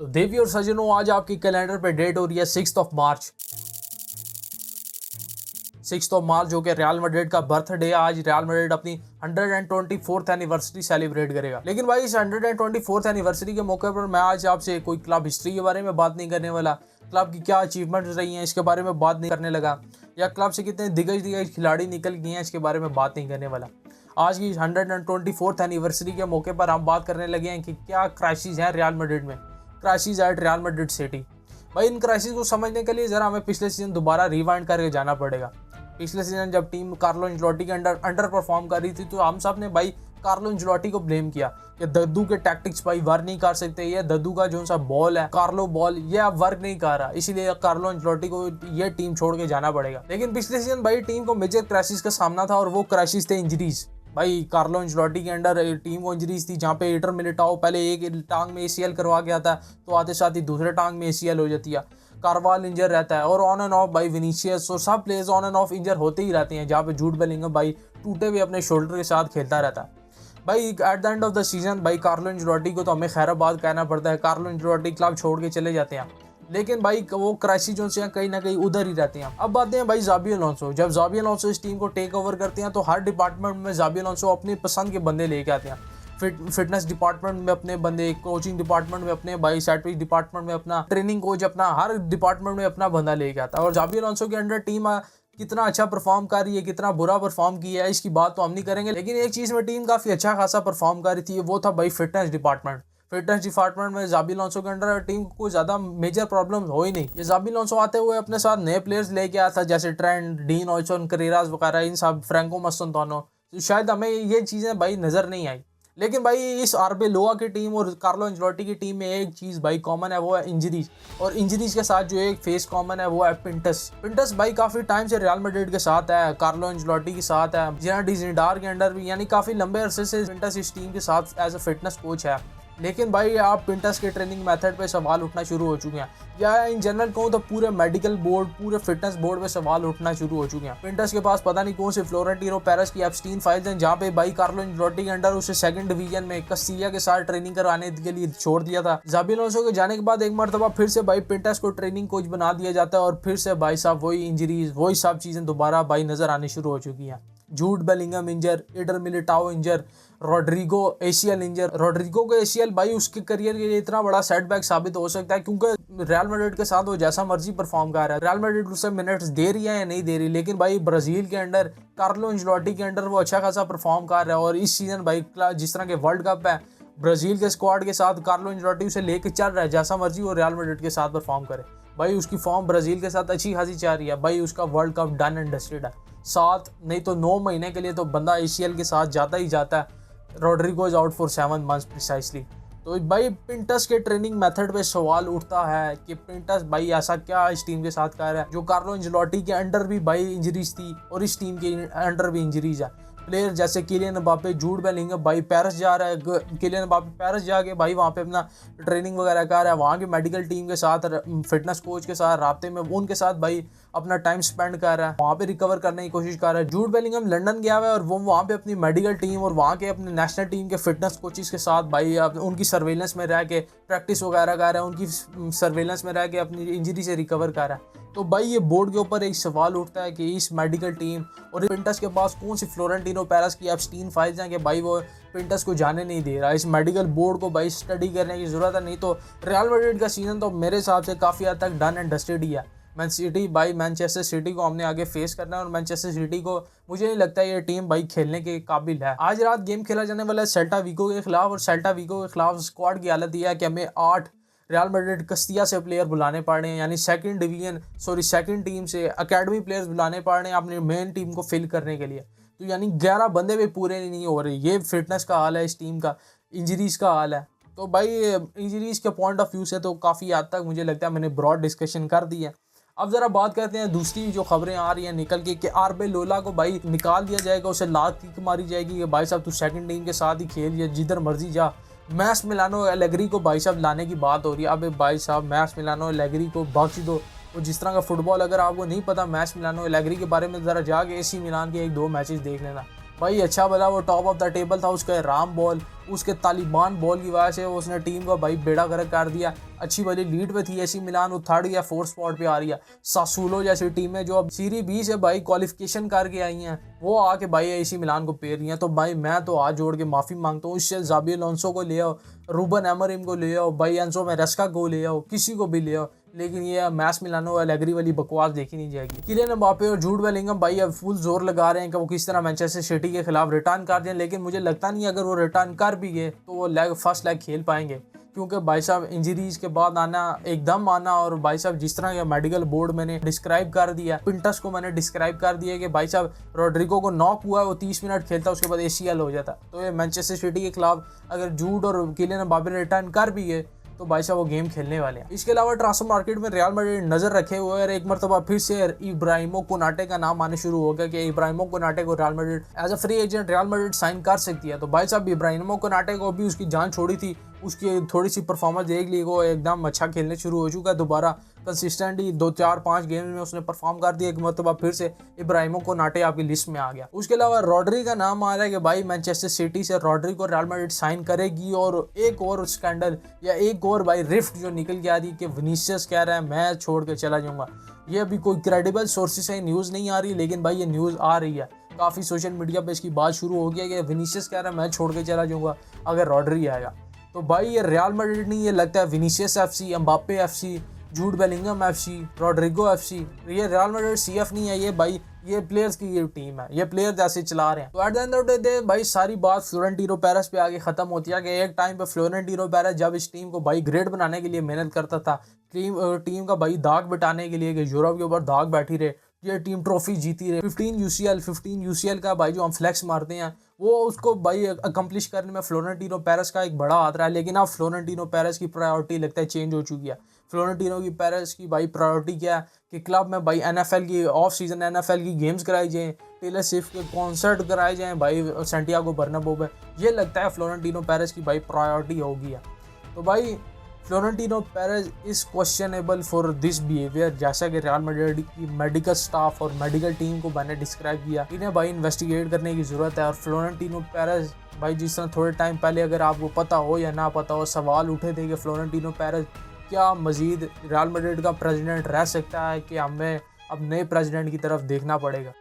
तो देवी और सज्जनों, आज आपकी कैलेंडर पे डेट हो रही है 6 मार्च जो कि रियल मैड्रिड का बर्थडे है। आज रियल मैड्रिड अपनी 124th एनिवर्सरी सेलिब्रेट करेगा। लेकिन भाई इस 124th एनिवर्सरी के मौके पर मैं आज आपसे कोई क्लब हिस्ट्री के बारे में बात नहीं करने वाला, क्लब की क्या अचीवमेंट्स रही हैं इसके बारे में बात नहीं करने लगा, या क्लब से कितने दिग्गज खिलाड़ी निकल गए हैं इसके बारे में बात नहीं करने वाला। आज की 124th एनिवर्सरी के मौके पर हम बात करने लगे हैं कि क्या क्राइसिस है रियल मैड्रिड में, crisis at Real Madrid city. भाई इन क्राइसिस को समझने के लिए जरा हमें पिछले सीजन दोबारा रिवाइंड करके जाना पड़ेगा। पिछले सीजन जब टीम कार्लो एंचेलोटी के अंडर परफॉर्म कर रही थी तो हम सब ने भाई कार्लो एंचेलोटी को ब्लेम किया कि दद्दू के टैक्टिक्स भाई वर्क नहीं कर सकते, ये दद्दू का जो सा बॉल है कार्लो बॉल ये अब वर्क नहीं कर रहा, इसीलिए कार्लो एंचेलोटी को ये टीम छोड़ के जाना पड़ेगा। लेकिन पिछले सीजन भाई टीम को मेजर क्राइसिस का सामना था और वो क्राइसिस थे इंजरीज। भाई कार्लो एंचेलोटी के अंडर टीम को इंजरीज थी, जहाँ पे एडर मिलिटाओ पहले एक टांग में ACL करवा के आता है तो आते साथ ही दूसरे टांग में ACL हो जाती है, कारवाल इंजर रहता है और ऑन एंड ऑफ भाई विनीशियस और सब प्लेयर्स ऑन एंड ऑफ इंजर होते ही रहते हैं, जहाँ पे जूड बेलिंगम भाई टूटे हुए अपने शोल्डर के साथ खेलता रहता है। भाई at the end of the season भाई कार्लो एंचेलोटी को तो हमें खैराबाद कहना पड़ता है, कार्लो एंचेलोटी क्लब छोड़ के चले जाते हैं। लेकिन भाई वो क्राइसिस जो से कहीं ना कहीं उधर ही रहते हैं। अब बातें हैं भाई ज़ाबी अलोंसो। जब ज़ाबी अलोंसो इस टीम को टेक ओवर करते हैं तो हर डिपार्टमेंट में ज़ाबी अलोंसो अपनी पसंद के बंदे लेके आते हैं। फिटनेस डिपार्टमेंट में अपने बंदे, कोचिंग डिपार्टमेंट में अपने भाई, स्ट्रैटेजी डिपार्टमेंट में अपना, ट्रेनिंग कोच अपना, हर डिपार्टमेंट में अपना बंदा लेके आता है। और ज़ाबी अलोंसो के अंडर टीम कितना अच्छा परफॉर्म कर रही है, कितना बुरा परफॉर्म किया है इसकी बात तो हम नहीं करेंगे, लेकिन एक चीज़ में टीम काफ़ी अच्छा खासा परफॉर्म कर रही थी, वो था भाई फिटनेस डिपार्टमेंट। फिटनेस डिपार्टमेंट में ज़ाबी अलोंसो के अंडर टीम को कोई ज़्यादा मेजर प्रॉब्लम हो ही नहीं। ये ज़ाबी अलोंसो आते हुए अपने साथ नए प्लेयर्स लेके आया था, जैसे ट्रेंट, डीन ऑयसन, करेरास वगैरह, इन सब, फ्रैंको मस्तनतोनो। तो शायद हमें ये चीज़ें भाई नज़र नहीं आई। लेकिन भाई इस आर्बेलोआ की टीम और कार्लो एंचेलोटी की टीम में एक चीज़ भाई कॉमन है, वो है इंजरीज। और इंजरीज के साथ जो एक फेस कॉमन है वो है पिंटस भाई काफ़ी टाइम से रियल मैड्रिड के साथ है, कार्लो एंचेलोटी के साथ है, जेरार्ड ज़िडान के अंडर भी, यानी काफ़ी लंबे अरसे से पिंटस इस टीम के साथ एज अ फिटनेस कोच है। लेकिन भाई आप पिंटस के ट्रेनिंग मेथड पे सवाल उठना शुरू हो चुके हैं, या इन जनरल कहूँ तो पूरे मेडिकल बोर्ड, पूरे फिटनेस बोर्ड पे सवाल उठना शुरू हो चुके हैं। पिंटस के पास पता नहीं कौन से फ्लोरेंटिनो पेरेस की एप्स्टीन फाइल्स हैं, जहाँ पे भाई कार्लो एंचेलोटी के अंडर उसे सेकंड डिवीजन में कस्टिया के साथ ट्रेनिंग कराने के लिए छोड़ दिया था। ज़ाबी अलोंसो के जाने के बाद एक मरतबा फिर से भाई पिंटस को ट्रेनिंग कोच बना दिया जाता है और फिर से भाई साहब वही इंजरीज, वही सब चीज़ें दोबारा भाई नजर आनी शुरू हो चुकी हैं। जूड बेलिंगम इंजर, एडर मिलिटाओ इंजर, रोड्रिगो ACL इंजर। रोड्रिगो को ACL भाई उसके करियर के लिए इतना बड़ा सेटबैक साबित हो सकता है, क्योंकि रियल मैड्रिड के साथ वो जैसा मर्जी परफॉर्म कर रहा है, रियल मैड्रिड उसे मिनट्स दे रही है या नहीं दे रही, लेकिन भाई ब्राज़ील के अंडर, कार्लो एंचेलोटी के अंडर वो अच्छा खासा परफॉर्म कर रहा है। और इस सीजन भाई जिस तरह के वर्ल्ड कप है, ब्राज़ील के स्क्वाड के साथ कार्लो एंचेलोटी उसे लेके चल रहा है, जैसा मर्जी वो रियल मैड्रिड के साथ परफॉर्म करे। भाई उसकी फॉर्म ब्राज़ील के साथ अच्छी खासी चल रही है, भाई उसका world cup done and dusted है। 7 नहीं तो 9 महीने के लिए तो बंदा ACL के साथ जाता ही जाता है। Rodrigo is out for 7 months precisely. तो भाई पिंटस के ट्रेनिंग मेथड पे सवाल उठता है कि पिंटस भाई ऐसा क्या इस टीम के साथ कर रहा है, जो कार्लो एंचेलोटी के अंडर भी भाई इंजरीज थी और इस टीम के अंडर भी इंजरीज है। प्लेयर जैसे किलियन एम्बापे, जूड बेलिंगम भाई पेरिस जा रहा है, किलियन एम्बापे पेरिस जाके भाई वहाँ पे अपना ट्रेनिंग वगैरह कर रहा है, वहाँ की मेडिकल टीम के साथ, फिटनेस कोच के साथ राब्ते में उनके साथ भाई अपना टाइम स्पेंड कर रहा है, वहाँ पे रिकवर करने की कोशिश कर रहा है। जूड बेलिंगम लंदन गया हुआ है और वो वहाँ पे अपनी मेडिकल टीम और वहाँ के अपने नेशनल टीम के फिटनेस कोचेस के साथ भाई उनकी सर्वेलेंस में रह के प्रैक्टिस वगैरह कर रहा है, उनकी सर्वेलेंस में रह के अपनी इंजरी से रिकवर कर रहा है। तो भाई ये बोर्ड के ऊपर एक सवाल उठता है कि इस मेडिकल टीम और पिंटस के पास कौन सी फ्लोरेंटिनो पेरेस की एप्स्टीन फाइल्स हैं कि भाई वो पिंटस को जाने नहीं दे रहा। इस मेडिकल बोर्ड को भाई स्टडी करने की ज़रूरत है, नहीं तो रियल मैड्रिड का सीज़न तो मेरे हिसाब से काफ़ी हद तक डन एंड डस्टेड ही है। मैन सिटी भाई, मैनचेस्टर सिटी को हमने आगे फेस करना है और मैनचेस्टर सिटी को मुझे नहीं लगता ये टीम भाई खेलने के काबिल है। आज रात गेम खेला जाने वाला है सेल्टा विगो के खिलाफ, और सेल्टा विगो के खिलाफ स्क्वाड की हालत यह है कि हमें 8 रियल मैड्रिड कस्तिया से प्लेयर बुलाने पड़ रहे हैं, यानी सेकंड टीम से अकेडमी प्लेयर्स बुलाने पड़ रहे हैं अपनी मेन टीम को फिल करने के लिए। तो यानी 11 बंदे भी पूरे नहीं हो रहे। ये फिटनेस का हाल है इस टीम का, इंजरीज का हाल है। तो भाई इंजरीज के पॉइंट ऑफ व्यू से तो काफ़ी हद तक मुझे लगता है मैंने ब्रॉड डिस्कशन कर दी है। अब ज़रा बात करते हैं दूसरी जो खबरें आ रही हैं निकल के कि आर्बेलोला को भाई निकाल दिया जाएगा, उसे लात किक मारी जाएगी कि भाई साहब तू सेकंड टीम के साथ ही खेल, या जिधर मर्जी जा। मैस मिलानो एलेग्री को भाई साहब लाने की बात हो रही है। अब भाई साहब मैस मिलानो एलेग्री को बख्श दो। और जिस तरह का फुटबॉल, अगर आपको नहीं पता मैस मिलानो एलेग्री के बारे में, ज़रा जाके AC मिलान के 1-2 मैचेस देख लेना। भाई अच्छा भला वो टॉप ऑफ द टेबल था, उसका राम बॉल, उसके तालिबान बॉल की वजह से उसने टीम को भाई बेड़ा गर्क कर दिया। अच्छी भली लीड पे थी एसी मिलान, वो थर्ड या फोर्थ स्पॉट पे आ रही है। सासुलो जैसी टीमें जो अब सीरी बी से भाई क्वालिफिकेशन करके आई हैं, वो आके भाई एसी मिलान को पेर रही हैं। तो भाई मैं तो हाथ जोड़ के माफ़ी मांगता हूँ, इससे जाबी अलोंसो को ले आओ, रूबन एमोरिम को ले आओ, भाई एंसो मैरेस्का को ले आओ, किसी को भी ले आओ, लेकिन ये मैच मिलानो एलेग्री वाली बकवास देखी नहीं जाएगी। किलियन एम्बापे और जूड बेलिंगम भाई अब फुल जोर लगा रहे हैं कि वो किस तरह मैनचेस्टर सिटी के खिलाफ रिटर्न कर दें, लेकिन मुझे लगता नहीं अगर वो रिटर्न कर भी गए तो वो फर्स्ट लेग खेल पाएंगे, क्योंकि भाई साहब इंजरीज के बाद आना, एकदम आना, और भाई साहब जिस तरह का मेडिकल बोर्ड मैंने डिस्क्राइब कर दिया, पिंटस को मैंने डिस्क्राइब कर दिया कि भाई साहब रोड्रिगो को नॉक हुआ है, वो 30 मिनट खेलता, उसके बाद ACL हो जाता। तो ये मैनचेस्टर सिटी के खिलाफ अगर जूड और किलियन एम्बापे रिटर्न कर भी गए तो भाई साहब वो गेम खेलने वाले हैं। इसके अलावा ट्रांसफर मार्केट में रियल मैड्रिड नजर रखे हुए है और एक मरतबा फिर से इब्राहिमो कोनाटे का नाम आने शुरू हो गया कि इब्राहिमो कोनाटे को Real Madrid as a free agent Real Madrid sign कर सकती है। तो भाई साहब इब्राहिमो कोनाटे को भी उसकी जान छोड़ी थी, उसकी थोड़ी सी परफॉर्मेंस देख ली, वो एकदम अच्छा खेलने शुरू हो चुका है दोबारा, कंसिस्टेंटली 2-4-5 गेम में उसने परफॉर्म कर दिया। एक मरतबा फिर से इब्राहिमो कोनाटे आपकी लिस्ट में आ गया। उसके अलावा रॉड्री का नाम आ रहा है कि भाई मैनचेस्टर सिटी से रॉड्री को रियल मैड्रिड साइन करेगी। और एक और स्कैंडल या एक और भाई रिफ्ट जो निकल के आ रही है कि विनीसियस कह रहा है मैं छोड़ के चला जाऊंगा। ये अभी कोई क्रेडिबल सोर्सेज से न्यूज़ नहीं आ रही, लेकिन भाई ये न्यूज़ आ रही है, काफ़ी सोशल मीडिया पर इसकी बात शुरू हो गया कि विनीसियस कह रहा है मैं छोड़ के चला जाऊँगा अगर रॉड्री आएगा। तो भाई ये रियल मैड्रिड नहीं, ये लगता है Vinicius FC, Mbappe FC, Jude Bellingham FC, Rodrigo FC, ये रियल मैड्रिड CF नहीं है, ये भाई ये प्लेयर्स की ये टीम है, ये प्लेयर्स ऐसे चला रहे हैं। तो at the end of the day भाई सारी बात फ्लोरेंटिनो पेरेस पे आगे खत्म होती है कि एक टाइम पे फ्लोरेंटिनो पेरेस जब इस टीम को भाई ग्रेट बनाने के लिए मेहनत करता था, टीम का भाई दाग बिठाने के लिए कि यूरोप के ऊपर दाग बैठी रहे, ये टीम ट्रॉफी जीती रहे, 15 UCL का भाई जो हम फ्लैक्स मारते हैं वो उसको भाई अकम्प्लिश करने में फ्लोरेंटिनो पेरेस का एक बड़ा हाथ रहा है। लेकिन अब फ्लोरेंटिनो पेरेस की प्रायोरिटी लगता है चेंज हो चुकी है। फ्लोरेंटिनो की पेरेस की भाई प्रायोरिटी क्या है कि क्लब में भाई NFL की ऑफ सीजन NFL की गेम्स कराई जाएँ, टेलर स्विफ्ट के कॉन्सर्ट कराए जाएँ भाई सैंटियागो बर्नाब्यू पे, ये लगता है फ्लोरेंटिनो पेरेस की भाई प्रायोरिटी होगी है। तो भाई Florentino Perez is questionable for this behaviour, जैसा कि रियल मैड्रिड की मेडिकल स्टाफ और मेडिकल टीम को मैंने डिस्क्राइब किया, इन्हें भाई इन्वेस्टिगेट करने की ज़रूरत है। और फ्लोरेंटिनो पेरेस भाई जिस तरह थोड़े टाइम पहले अगर आपको पता हो या ना पता हो सवाल उठे थे कि फ्लोरेंटिनो पेरेस क्या मज़ीद रियल मैड्रिड का प्रेसिडेंट रह सकता है कि हमें अब नए प्रेसिडेंट की तरफ देखना पड़ेगा।